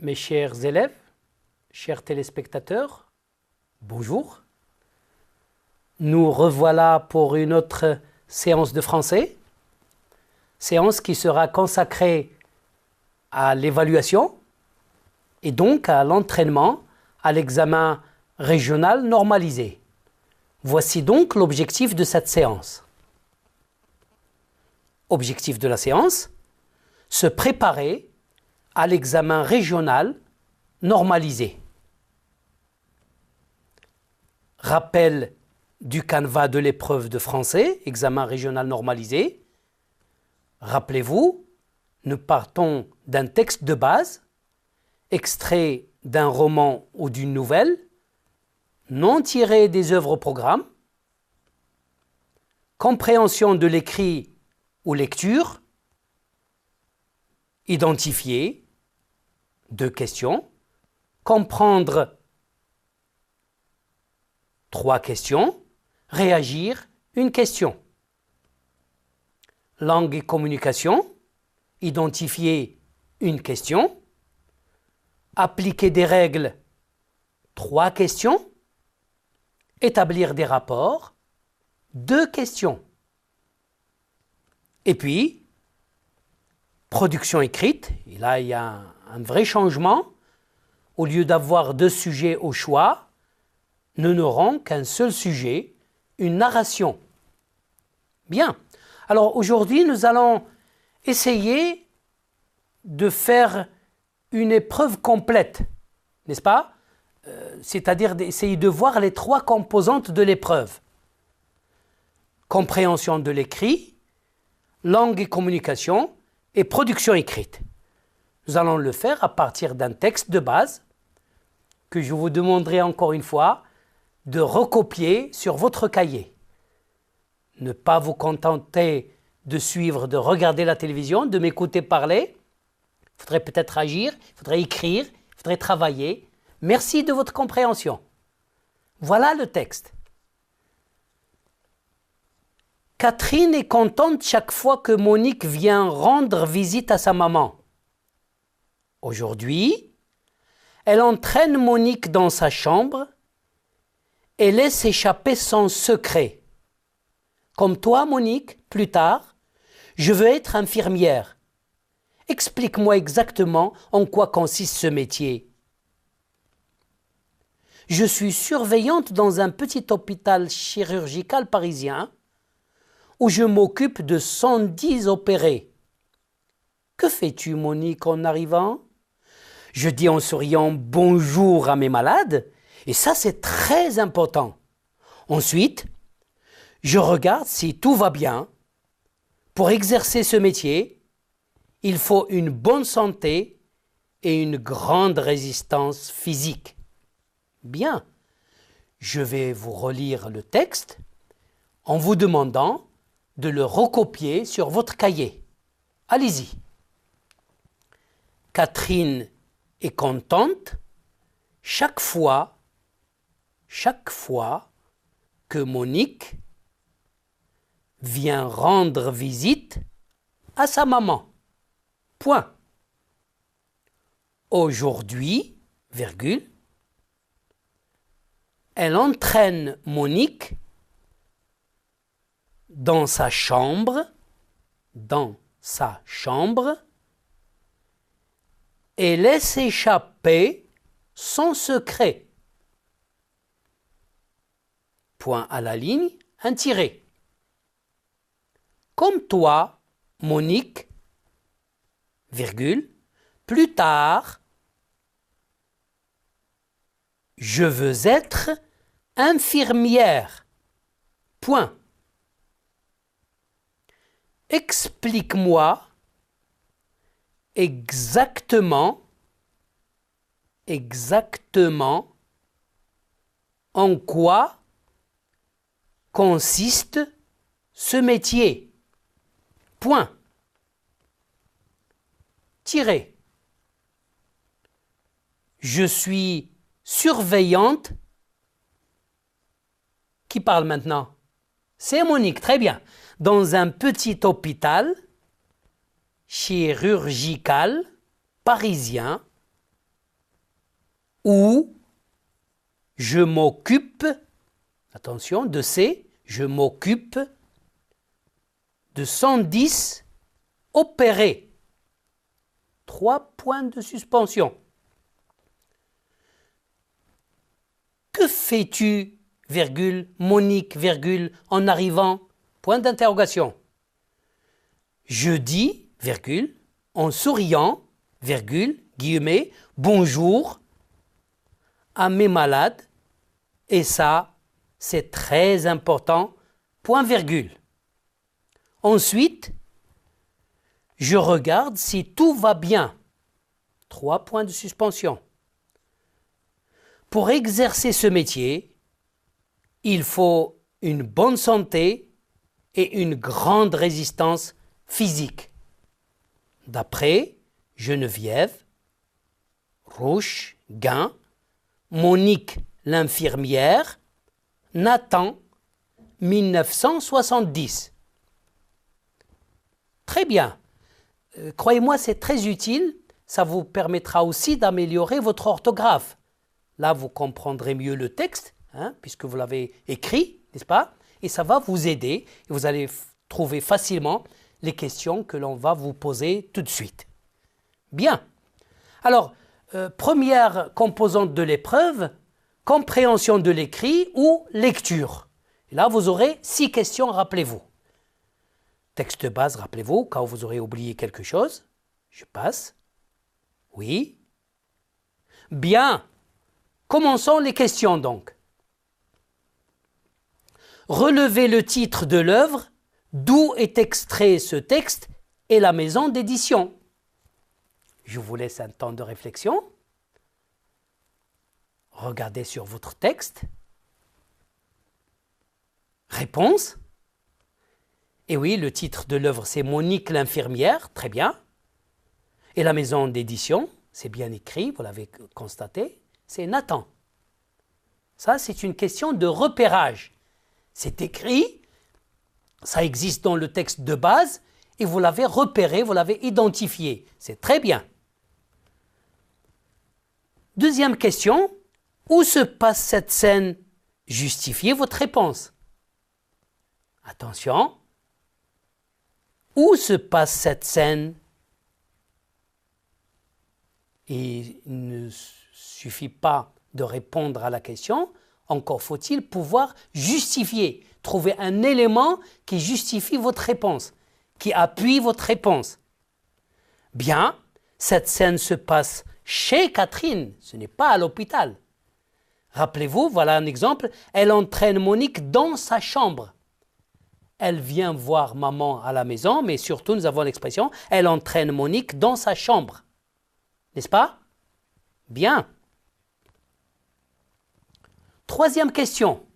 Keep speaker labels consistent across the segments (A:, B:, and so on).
A: Mes chers élèves, chers téléspectateurs, bonjour. Nous revoilà pour une autre séance de français, séance qui sera consacrée à l'évaluation et donc à l'entraînement à l'examen régional normalisé. Voici donc l'objectif de cette séance. Objectif de la séance, se préparer à l'examen régional normalisé. Rappel du canevas de l'épreuve de français, examen régional normalisé. Rappelez-vous, nous partons d'un texte de base, extrait d'un roman ou d'une nouvelle, non tiré des œuvres au programme, compréhension de l'écrit ou lecture, identifier, 2 questions, comprendre, 3 questions, réagir, 1 question. Langue et communication, identifier, 1 question, appliquer des règles, 3 questions, établir des rapports, 2 questions. Et puis, production écrite, et là il y a un vrai changement. Au lieu d'avoir 2 sujets au choix, nous n'aurons qu'un seul sujet, une narration. Bien. Alors aujourd'hui, nous allons essayer de faire une épreuve complète, n'est-ce pas? C'est-à-dire d'essayer de voir les 3 composantes de l'épreuve. Compréhension de l'écrit, langue et communication, et production écrite. Nous allons le faire à partir d'un texte de base que je vous demanderai encore une fois de recopier sur votre cahier. Ne pas vous contenter de suivre, de regarder la télévision, de m'écouter parler. Il faudrait peut-être agir, il faudrait écrire, il faudrait travailler. Merci de votre compréhension. Voilà le texte. Catherine est contente chaque fois que Monique vient rendre visite à sa maman. Aujourd'hui, elle entraîne Monique dans sa chambre et laisse échapper son secret. Comme toi, Monique, plus tard, je veux être infirmière. Explique-moi exactement en quoi consiste ce métier. Je suis surveillante dans un petit hôpital chirurgical parisien où je m'occupe de 110 opérés. Que fais-tu, Monique, en arrivant? Je dis en souriant bonjour à mes malades, et ça c'est très important. Ensuite, je regarde si tout va bien. Pour exercer ce métier, il faut une bonne santé et une grande résistance physique. Bien, je vais vous relire le texte en vous demandant de le recopier sur votre cahier. Allez-y. Catherine est contente chaque fois que Monique vient rendre visite à sa maman. Point. Aujourd'hui, virgule, elle entraîne Monique dans sa chambre, et laisse échapper son secret. Point à la ligne, un tiret. Comme toi, Monique, virgule, plus tard, je veux être infirmière. Point. Explique-moi exactement en quoi consiste ce métier. Point. Tiré. Je suis surveillante. Qui parle maintenant? C'est Monique, très bien. Dans un petit hôpital chirurgical parisien ou je m'occupe, attention, de ces, je m'occupe de 110 opérés. 3 points de suspension. Que fais-tu, virgule, Monique, virgule, en arrivant, point d'interrogation. Je dis, virgule, en souriant, virgule, guillemets, bonjour à mes malades, et ça, c'est très important, point virgule. Ensuite, je regarde si tout va bien. 3 points de suspension. Pour exercer ce métier, il faut une bonne santé et une grande résistance physique. D'après Geneviève, Rouche, Gain, Monique l'infirmière, Nathan, 1970. Très bien. Croyez-moi, c'est très utile. Ça vous permettra aussi d'améliorer votre orthographe. Là, vous comprendrez mieux le texte, puisque vous l'avez écrit, n'est-ce pas? Et ça va vous aider. Et vous allez trouver facilement les questions que l'on va vous poser tout de suite. Bien. Alors, première composante de l'épreuve, compréhension de l'écrit ou lecture. Et là, vous aurez 6 questions, rappelez-vous. Texte base, rappelez-vous, quand vous aurez oublié quelque chose. Je passe. Oui. Bien. Commençons les questions donc. Relevez le titre de l'œuvre, d'où est extrait ce texte et la maison d'édition. Je vous laisse un temps de réflexion. Regardez sur votre texte. Réponse. Et oui, le titre de l'œuvre, c'est Monique l'infirmière, très bien. Et la maison d'édition, c'est bien écrit, vous l'avez constaté, c'est Nathan. Ça, c'est une question de repérage. C'est écrit, ça existe dans le texte de base, et vous l'avez repéré, vous l'avez identifié. C'est très bien. Deuxième question, où se passe cette scène? Justifiez votre réponse. Attention. Où se passe cette scène? Et il ne suffit pas de répondre à la question, encore faut-il pouvoir justifier, trouver un élément qui justifie votre réponse, qui appuie votre réponse. Bien, cette scène se passe chez Catherine, ce n'est pas à l'hôpital. Rappelez-vous, voilà un exemple, elle entraîne Monique dans sa chambre. Elle vient voir maman à la maison, mais surtout nous avons l'expression, elle entraîne Monique dans sa chambre. N'est-ce pas? Bien. Troisième question.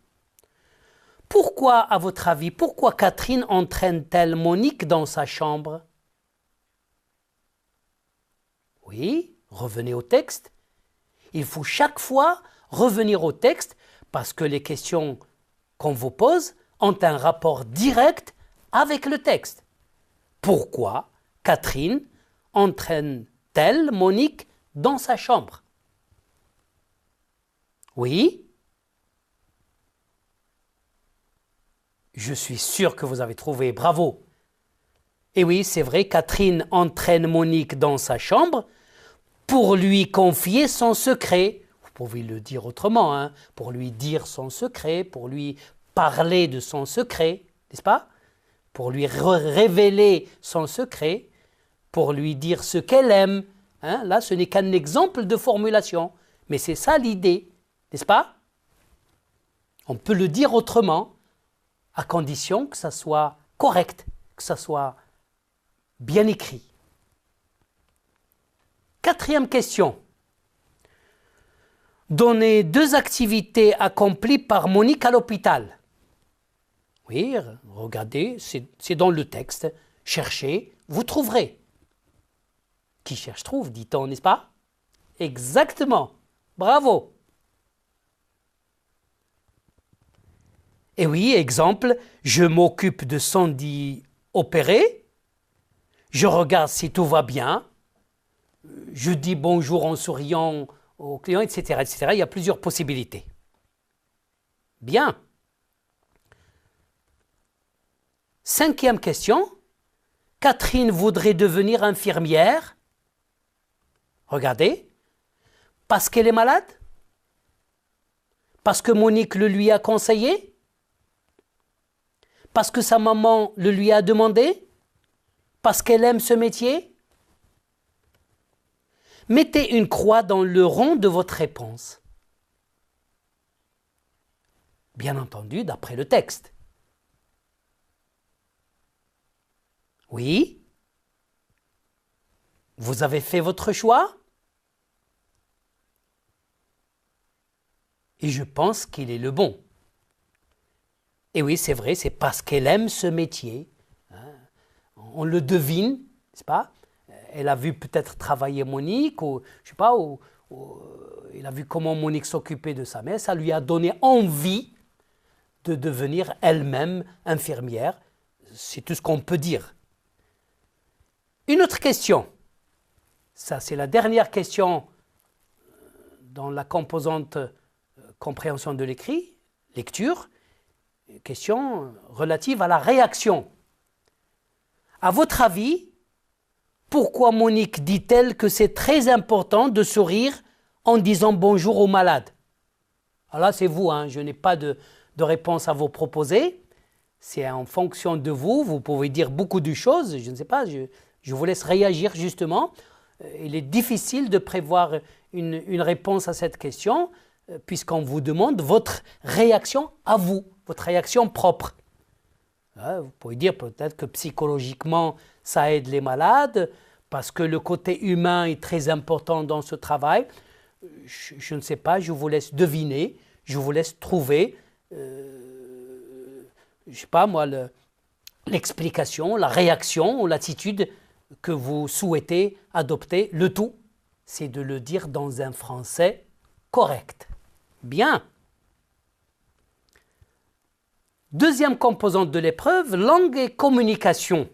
A: Pourquoi, à votre avis, pourquoi Catherine entraîne-t-elle Monique dans sa chambre? Oui, revenez au texte. Il faut chaque fois revenir au texte parce que les questions qu'on vous pose ont un rapport direct avec le texte. Pourquoi Catherine entraîne-t-elle Monique dans sa chambre? Oui? Je suis sûr que vous avez trouvé, bravo. Et oui, c'est vrai, Catherine entraîne Monique dans sa chambre pour lui confier son secret. Vous pouvez le dire autrement, pour lui dire son secret, pour lui parler de son secret, n'est-ce pas? Pour lui révéler son secret, pour lui dire ce qu'elle aime. Là, ce n'est qu'un exemple de formulation, mais c'est ça l'idée, n'est-ce pas? On peut le dire autrement, à condition que ça soit correct, que ça soit bien écrit. Quatrième question. Donnez 2 activités accomplies par Monique à l'hôpital. Oui, regardez, c'est dans le texte. Cherchez, vous trouverez. Qui cherche trouve, dit-on, n'est-ce pas? Exactement. Bravo. Et oui, exemple, je m'occupe de 110 opérés. Je regarde si tout va bien. Je dis bonjour en souriant au client, etc., etc. Il y a plusieurs possibilités. Bien. 5e question. Catherine voudrait devenir infirmière. Regardez. Parce qu'elle est malade? Parce que Monique le lui a conseillé? Parce que sa maman le lui a demandé? Parce qu'elle aime ce métier? Mettez une croix dans le rond de votre réponse. Bien entendu, d'après le texte. Oui? Vous avez fait votre choix? Et je pense qu'il est le bon. Et oui, c'est vrai, c'est parce qu'elle aime ce métier. On le devine, n'est-ce pas? Elle a vu peut-être travailler Monique, ou je sais pas, ou il a vu comment Monique s'occupait de sa mère. Ça lui a donné envie de devenir elle-même infirmière. C'est tout ce qu'on peut dire. Une autre question. Ça, c'est la dernière question dans la composante compréhension de l'écrit, lecture. Question relative à la réaction. À votre avis, pourquoi Monique dit-elle que c'est très important de sourire en disant bonjour aux malades? Alors là, c'est vous, je n'ai pas de réponse à vous proposer. C'est en fonction de vous. Vous pouvez dire beaucoup de choses. Je ne sais pas, je vous laisse réagir justement. Il est difficile de prévoir une réponse à cette question puisqu'on vous demande votre réaction à vous, votre réaction propre. Vous pouvez dire peut-être que psychologiquement, ça aide les malades parce que le côté humain est très important dans ce travail. Je ne sais pas, je vous laisse deviner, je vous laisse trouver, je ne sais pas moi, l'explication, la réaction ou l'attitude que vous souhaitez adopter. Le tout, c'est de le dire dans un français correct. Bien. Deuxième composante de l'épreuve, langue et communication.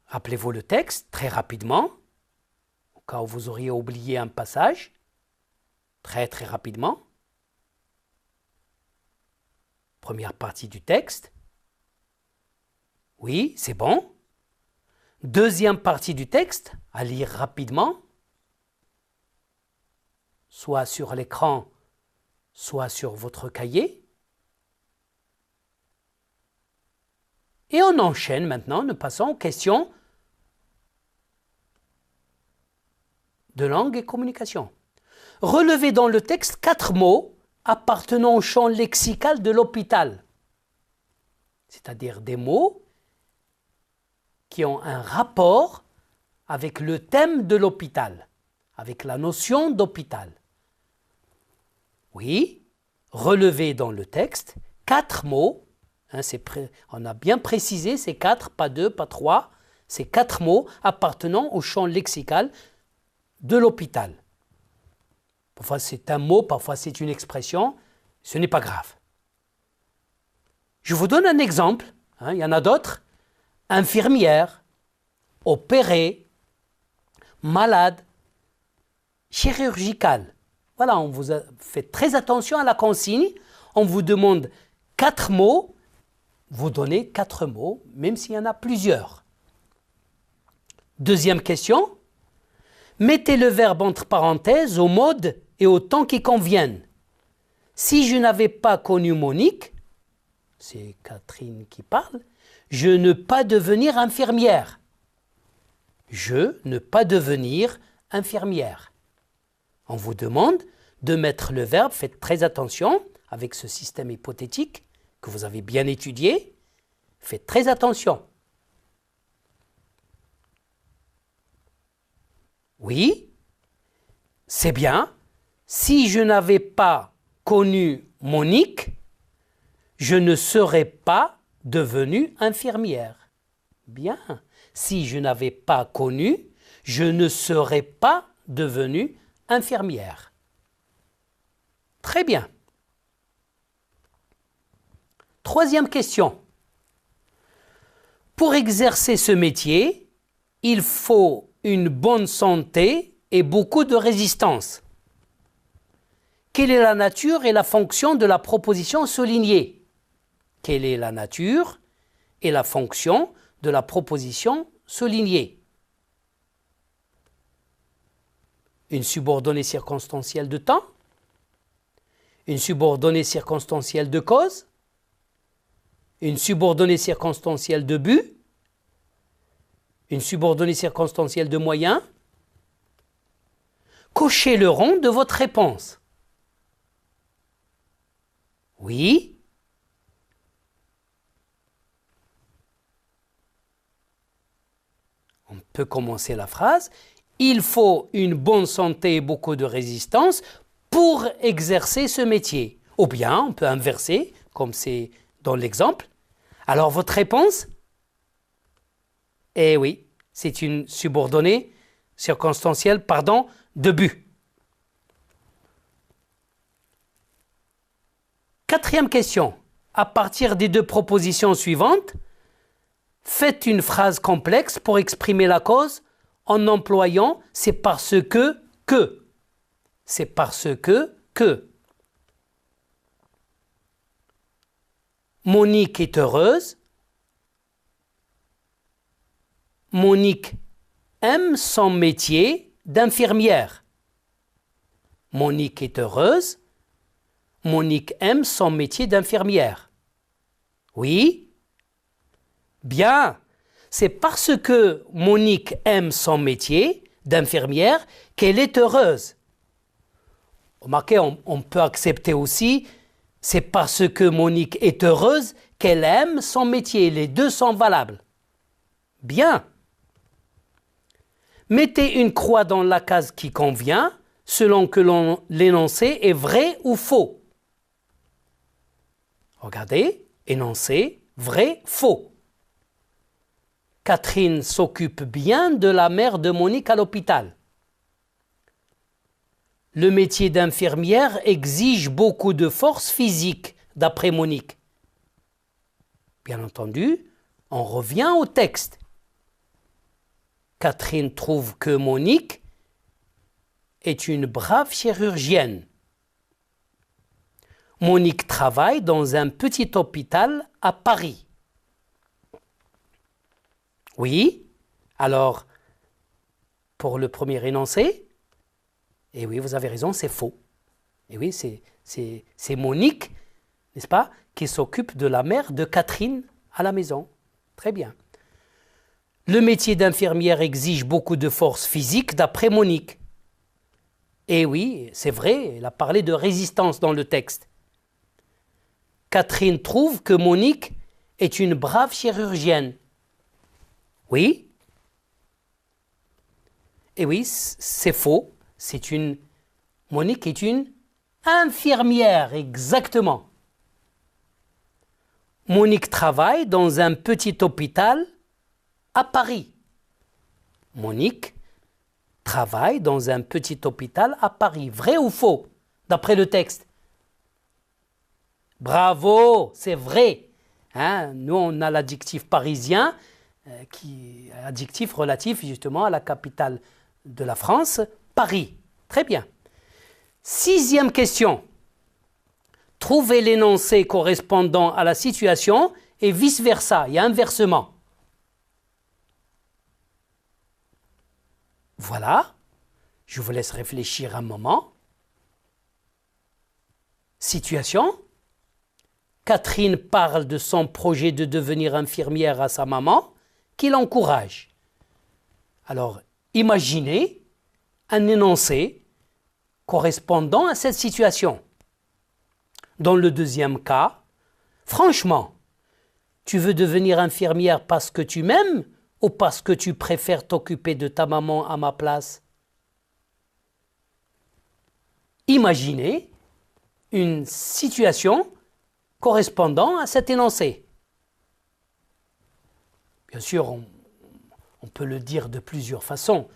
A: Rappelez-vous le texte très rapidement, au cas où vous auriez oublié un passage, très rapidement. Première partie du texte. Oui, c'est bon. Deuxième partie du texte, à lire rapidement, soit sur l'écran, soit sur votre cahier. Et on enchaîne maintenant, nous passons aux questions de langue et communication. Relevez dans le texte 4 mots appartenant au champ lexical de l'hôpital, c'est-à-dire des mots qui ont un rapport avec le thème de l'hôpital, avec la notion d'hôpital. Oui, relevez dans le texte 4 mots. On a bien précisé ces 4, pas 2, pas 3, ces 4 mots appartenant au champ lexical de l'hôpital. Parfois c'est un mot, parfois c'est une expression, ce n'est pas grave. Je vous donne un exemple, il y en a d'autres. Infirmière, opéré, malade, chirurgical. Voilà, on vous a fait très attention à la consigne. On vous demande 4 mots. Vous donnez 4 mots, même s'il y en a plusieurs. Deuxième question. Mettez le verbe entre parenthèses au mode et au temps qui conviennent. Si je n'avais pas connu Monique, c'est Catherine qui parle, je ne pas devenir infirmière. Je ne pas devenir infirmière. On vous demande de mettre le verbe, faites très attention avec ce système hypothétique que vous avez bien étudié, faites très attention. Oui, c'est bien. Si je n'avais pas connu Monique, je ne serais pas devenue infirmière. Bien. Si je n'avais pas connu, je ne serais pas devenue infirmière. Très bien. Troisième question. Pour exercer ce métier, il faut une bonne santé et beaucoup de résistance. Quelle est la nature et la fonction de la proposition soulignée? Quelle est la nature et la fonction de la proposition soulignée? Une subordonnée circonstancielle de temps? Une subordonnée circonstancielle de cause? Une subordonnée circonstancielle de but? Une subordonnée circonstancielle de moyen? Cochez le rond de votre réponse. Oui. On peut commencer la phrase. Il faut une bonne santé et beaucoup de résistance pour exercer ce métier. Ou bien, on peut inverser, comme c'est dans l'exemple. Alors, votre réponse? Eh oui, c'est une subordonnée circonstancielle, de but. Quatrième question. À partir des deux propositions suivantes, faites une phrase complexe pour exprimer la cause en employant « c'est parce que ». C'est parce que. Monique est heureuse. Monique aime son métier d'infirmière. Monique est heureuse. Monique aime son métier d'infirmière. Oui? Bien. C'est parce que Monique aime son métier d'infirmière qu'elle est heureuse. Remarquez, on peut accepter aussi, c'est parce que Monique est heureuse qu'elle aime son métier. Les deux sont valables. Bien. Mettez une croix dans la case qui convient, selon que l'énoncé est vrai ou faux. Regardez, énoncé, vrai, faux. Catherine s'occupe bien de la mère de Monique à l'hôpital. Le métier d'infirmière exige beaucoup de force physique, d'après Monique. Bien entendu, on revient au texte. Catherine trouve que Monique est une brave chirurgienne. Monique travaille dans un petit hôpital à Paris. Oui, alors, pour le premier énoncé, et oui, vous avez raison, c'est faux. Et oui, c'est Monique, n'est-ce pas, qui s'occupe de la mère de Catherine à la maison. Très bien. Le métier d'infirmière exige beaucoup de force physique, d'après Monique. Et oui, c'est vrai, elle a parlé de résistance dans le texte. Catherine trouve que Monique est une brave chirurgienne. Oui. Et oui, c'est faux. Monique est une infirmière, exactement. Monique travaille dans un petit hôpital à Paris. Monique travaille dans un petit hôpital à Paris. Vrai ou faux, d'après le texte? Bravo, c'est vrai. Nous, on a l'adjectif parisien, qui est adjectif relatif justement à la capitale de la France, Paris. Très bien. Sixième question. Trouvez l'énoncé correspondant à la situation et vice-versa. Il y a inversement. Voilà. Je vous laisse réfléchir un moment. Situation. Catherine parle de son projet de devenir infirmière à sa maman, qui l'encourage. Alors, imaginez un énoncé correspondant à cette situation. Dans le deuxième cas, franchement, tu veux devenir infirmière parce que tu m'aimes ou parce que tu préfères t'occuper de ta maman à ma place? Imaginez une situation correspondant à cet énoncé. Bien sûr, on peut le dire de plusieurs façons.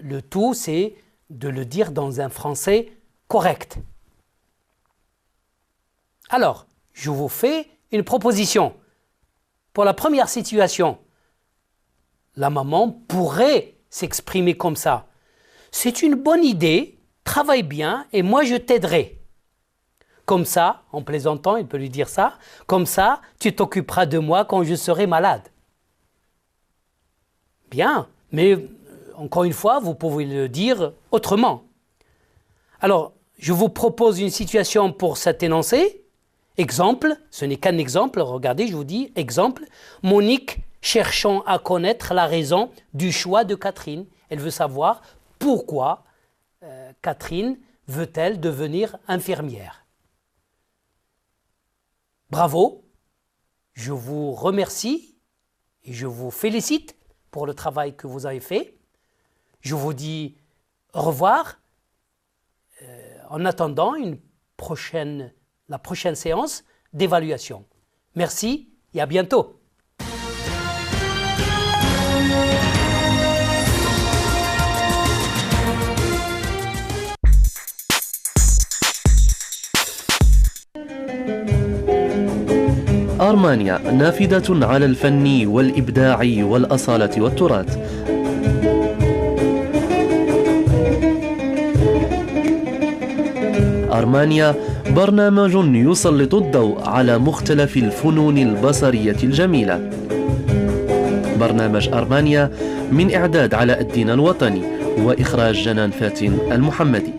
A: Le tout, c'est de le dire dans un français correct. Alors, je vous fais une proposition. Pour la première situation, la maman pourrait s'exprimer comme ça. c'est une bonne idée, travaille bien et moi je t'aiderai. Comme ça, en plaisantant, il peut lui dire ça, comme ça, tu t'occuperas de moi quand je serai malade. Bien, mais encore une fois, vous pouvez le dire autrement. Alors, je vous propose une situation pour cet énoncé. Exemple, ce n'est qu'un exemple, regardez, je vous dis, exemple, Monique cherchant à connaître la raison du choix de Catherine. Elle veut savoir pourquoi Catherine veut-elle devenir infirmière. Bravo, je vous remercie et je vous félicite pour le travail que vous avez fait. Je vous dis au revoir. En attendant la prochaine séance d'évaluation. Merci et à bientôt.
B: أرمانيا نافذة على الفن والإبداع والأصالة والتراث. أرمانيا برنامج يسلط الضوء على مختلف الفنون البصرية الجميلة. برنامج أرمانيا من إعداد علاء الدين الوطني وإخراج جنان فاتن المحمدي.